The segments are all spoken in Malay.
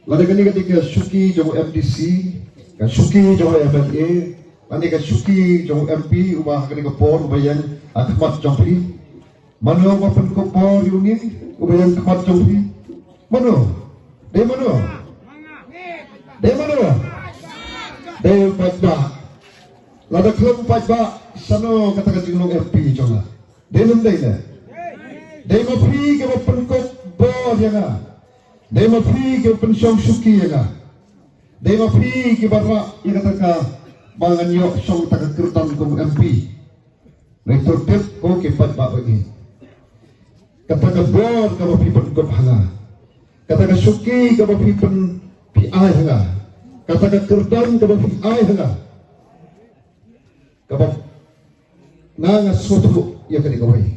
Lada kani ketika Suki jong MDC, kan Suki jong MLA, lani kan Suki jong MP, ubah kani ke por, ubah yang Ahmad Jompi. Mana maupun ke por ini, ubah yang Ahmad Jompi. Mana? Dari mana? Dari mana? Dari Pajba. Lada kelem Pajba, sana katakan jenglong MP jonglah. Dari mana ini? Dari mapi ke maupun ke por yang ada. Dai mafi ke pensyong Suki ya, dai mafi ke barak yang kata bangan yok syong tak kertan kum MP, rektor tep ko ke pat bak bagi, kata ke bor ke mafi pen kop hanga, kata ke Suki ke mafi pen PI hanga, kata ke kertan ke mafi ai hanga, kabab nanga sotu ya kali kawai,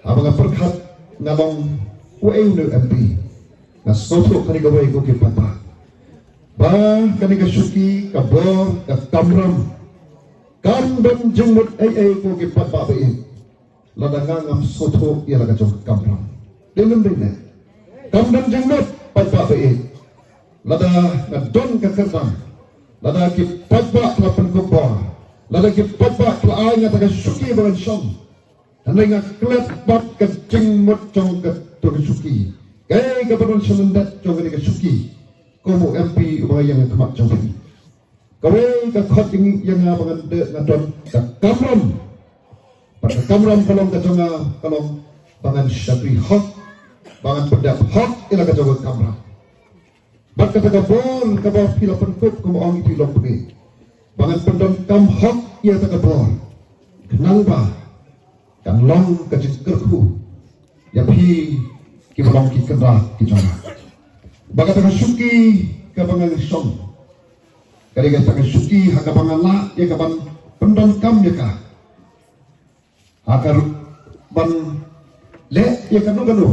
abang perkat ngalong ueu ne MP. Nasoto kani gawai ko ke papa ba kani ka Suki ka bor ka kamram kan dan jengmut ai ko ke papa ba in ladanga ngam soto ya laga jong kamram delem dene kam dan jengmut papa ba in lada na don ka kertam lada ki papa lapan ko bor lada ki papa la ai ngata ka Suki ba shom hanai klet bat ka jengmut jong ka to ka Suki. Kaya kapan semendat coba dengan Suki, kamu MP ubah yang kemak coba. Kau kakot yang abangan de ngadon kamram, pada kamram kalong kaconga kalong bangan Syafri hot, bangan pedap hot ila kaconga kamram. Bat kata kabor kabor pila penkut kamu orang itu long pergi, bangan pendam kam hot ia tak kabor. Kenal ba, kan long kacing kerku, ya pi kita long kita dah kita. Bagaimana Suki kabangan som, kali kata Suki hakabangan la, ya kaban pendon kam ya kah, akar ban le ya kanu kanu,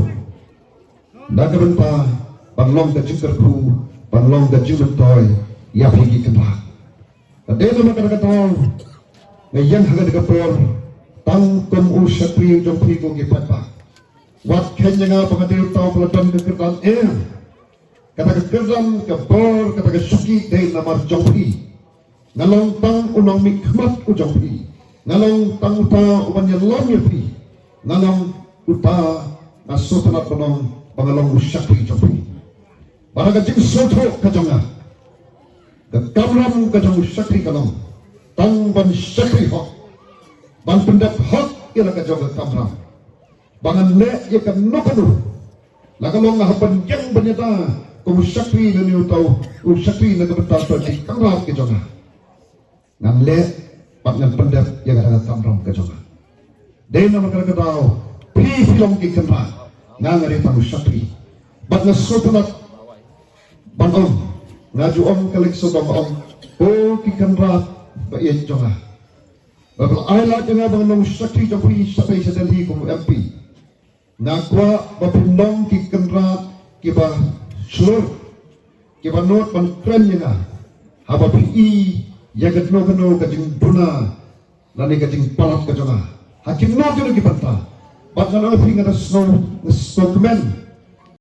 dah kaban pa ban long kacik kerku, ban long kacik mentoy, ya pergi kita. Kadang nama kata kata, yang haga dekapor, tang kum Syafri jom pergi ko kipat pa. Wat kenya nga pengatir tau peladon kekerjaan kata kekerjaan ke bor kata ke Suki dari namar jompi ngalong tang unang mikmat u jompi ngalong tang uta uban yang lom yapi ngalong uta nasutanat penong pangalong Syafri jompi para kajing soto kajonga ke kamram kajong Syafri kalong tang ban Syafri hok ban pendap hok ila kajong ke kamram bangan le ya kan no kanu la kalong ngahapan yang banyata kum Syafri na niyo tau Syafri na kabetal to di kamram ke jonga ngan le pat ngan pendap ya kan kamram ke jonga de na makara tau pi film ki kamra ngan ngari tau Syafri bat na sopanat ban ngaju kalik sodong o ki kamra ba ya jonga babal ayla jonga bangan Syafri jompi sampai sedali kum MP nakwa bapundong ki kendra kiba slur kiba not ban kren nga haba pi yagat no kano kajing buna lani kajing palat kajonga hakim no kano ki banta bat ngana pi ngada snow men